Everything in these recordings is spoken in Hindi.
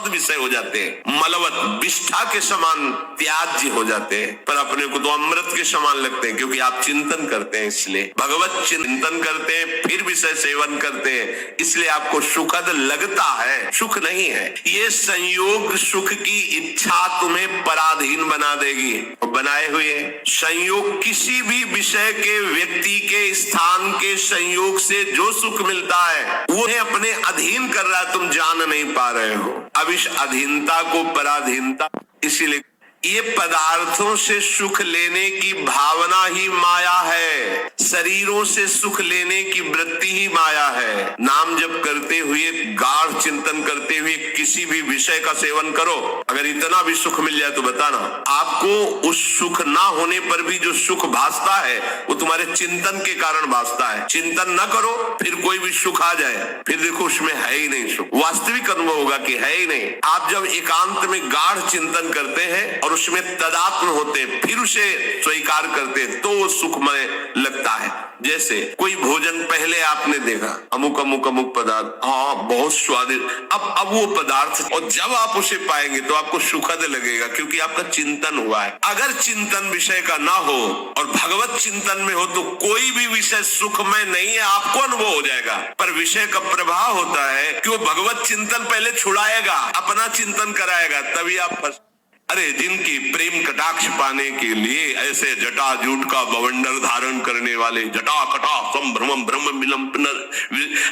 सुखद विषय हो जाते हैं, मलवत विष्ठा के समान त्याज्य हो जाते हैं, पर अपने को तो अमृत के समान लगते हैं, क्योंकि आप चिंतन करते हैं, इसलिए भगवत चिंतन करते हैं, फिर विषय सेवन करते हैं, इसलिए आपको सुखद लगता है, सुख नहीं है। ये संयोग सुख की इच्छा तुम्हें पराधीन बना देगी। बनाए हुए संयोग किसी भी विषय के, व्यक्ति के, स्थान के संयोग से जो सुख मिलता है वो अपने अधीन कर रहा है, तुम जान नहीं पा रहे हो। अब इस अधीनता को पराधीनता, इसीलिए ये पदार्थों से सुख लेने की भावना ही माया है, शरीरों से सुख लेने की वृत्ति ही माया है। नाम जप करते हुए, गाढ़ चिंतन करते हुए किसी भी विषय का सेवन करो, अगर इतना भी सुख मिल जाए तो बताना, आपको उस सुख ना होने पर भी जो सुख भासता है वो तुम्हारे चिंतन के कारण भासता है। चिंतन न करो, फिर कोई भी सुख आ जाए, फिर देखो उसमें है ही नहीं सुख, वास्तविक अनुभव होगा कि है ही नहीं। आप जब एकांत में गाढ़ चिंतन करते हैं और उसमें तदात्म होते, फिर उसे स्वीकार करते, तो वो सुखमय लगता है। जैसे कोई भोजन पहले आपने देखा, अमुक अमुक अमुक पदार्थ, हाँ बहुत स्वादिष्ट, अब वो पदार्थ, और जब आप उसे पाएंगे तो आपको सुखद लगेगा, क्योंकि आपका चिंतन हुआ है। अगर चिंतन विषय का ना हो और भगवत चिंतन में हो तो कोई भी विषय सुखमय नहीं है, आपको अनुभव हो जाएगा। पर विषय का प्रभाव होता है कि वो भगवत चिंतन पहले छुड़ाएगा, अपना चिंतन कराएगा, तभी आप फंस। अरे जिनकी प्रेम कटाक्ष पाने के लिए ऐसे जटा जूट का बवंडर धारण करने वाले, जटा कटा संभ्रमम ब्रह्म मिलम पुनर,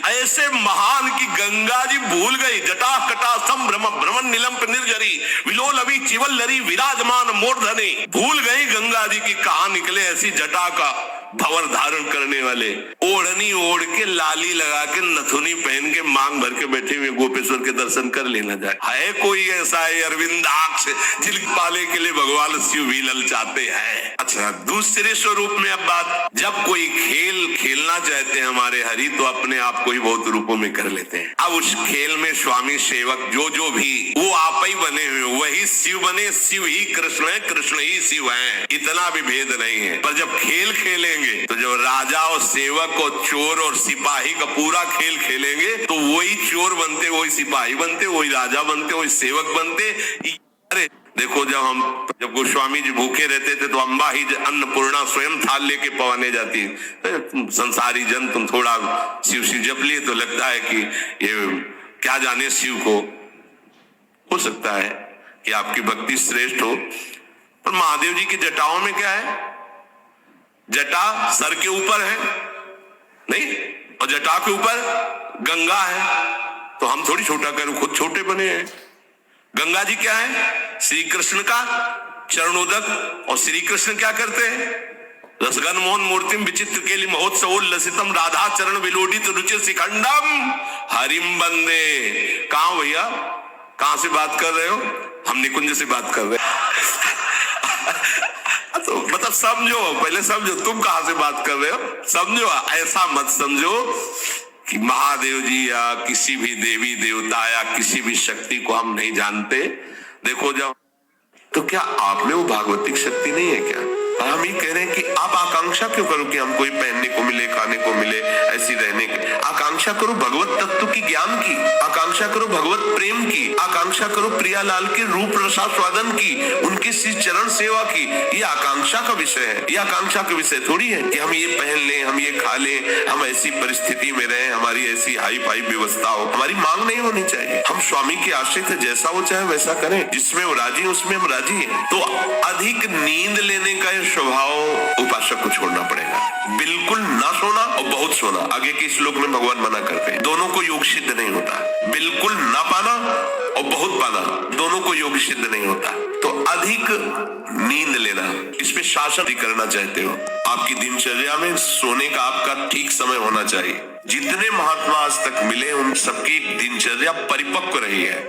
ऐसे महान की गंगा जी भूल गई, जटा कटा संभ्रमम ब्रह्म नीलम निर्जरी विलोल अभी चिवल लरी विराजमान मूर्धनी, भूल गई गंगा जी की कहाँ निकले ऐसी जटा का भवर धारण करने वाले, ओढ़नी ओढ़ के, लाली लगा के, नथुनी पहन के, मांग भर के बैठे हुए गोपेश्वर के दर्शन कर लेना जाए। है कोई ऐसा है अरविंदाक्ष जिल पाले के लिए भगवान शिव भी ललचाते हैं। अच्छा, दूसरे स्वरूप में अब बात, जब कोई खेल खेलना चाहते हैं हमारे हरि, तो अपने आप को ही बहुत रूपों में कर लेते हैं। अब उस खेल में स्वामी सेवक जो भी वो आप ही बने हुए, वही शिव बने, शिव ही कृष्ण है, कृष्ण ही शिव है, इतना भी भेद नहीं है। पर जब खेल खेलेंगे तो जब राजा और सेवक और चोर और सिपाही का पूरा खेल खेलेंगे तो वही चोर बनते, वही सिपाही बनते, वही राजा बनते, वही सेवक बनते। अरे देखो, जब गोस्वामी जी भूखे रहते थे तो अम्बा ही अन्नपूर्णा स्वयं थाल लेके पवाने जाती। संसारी जन तुम थोड़ा शिव शिव जप लिए तो लगता है कि ये क्या जाने शिव को, हो सकता है कि आपकी भक्ति श्रेष्ठ हो, पर महादेव जी की जटाओं में क्या है, जटा सर के ऊपर है नहीं, और जटा के ऊपर गंगा है, तो हम थोड़ी छोटा करें, खुद छोटे बने हैं। गंगा जी क्या है, श्री कृष्ण का चरणोदक, और श्री कृष्ण क्या करते हैं, रसगन मोहन मूर्तिम विचित्र के लिए महोत्सव लसितम राधा चरण विलोडित रुचि शिखंडम हरिम बंदे। कहां भैया, कहां से बात कर रहे हो, हम निकुंज से बात कर रहे हैं। तो मतलब समझो, पहले समझो तुम कहां से बात कर रहे हो, समझो, ऐसा मत समझो कि महादेव जी या किसी भी देवी देवता या किसी भी शक्ति को हम नहीं जानते। देखो जब, तो क्या आप में वो भागवतिक शक्ति नहीं है क्या? हम ही कह रहे हैं कि आप आकांक्षा क्यों करो कि हम कोई पहनने को मिले, खाने को मिले, ऐसी रहने की आकांक्षा करो, भगवत तत्व की ज्ञान की आकांक्षा करो, भगवत प्रेम की आकांक्षा करो, प्रियालाल के रूप रसास्वादन की, उनकी श्री चरण सेवा की। ये आकांक्षा का विषय है, ये आकांक्षा का विषय थोड़ी है कि हम ये पहन लें, हम ये खा लें, हम ऐसी परिस्थिति में रहें, हमारी ऐसी हाई फाई व्यवस्था हो। हमारी मांग नहीं होनी चाहिए, हम स्वामी के आश्रित है, जैसा वो चाहे वैसा करें, जिसमें वो राजी है उसमें हम राजी है। तो अधिक नींद लेने का स्वभाव उपासक को छोड़ना पड़ेगा, बिल्कुल ना सोना और बहुत सोना। आगे के श्लोक में भगवान मना करते हैं, दोनों को योग सिद्ध नहीं होता। बिल्कुल ना पाना और बहुत पाना, दोनों को योग सिद्ध नहीं होता। तो अधिक नींद लेना, इस पे शासन भी करना चाहते हो, आपकी दिनचर्या में सोने का आपका ठीक समय होना चाहिए। जितने महात्मा आज तक मिले उन सबकी दिनचर्या परिपक्व रही है।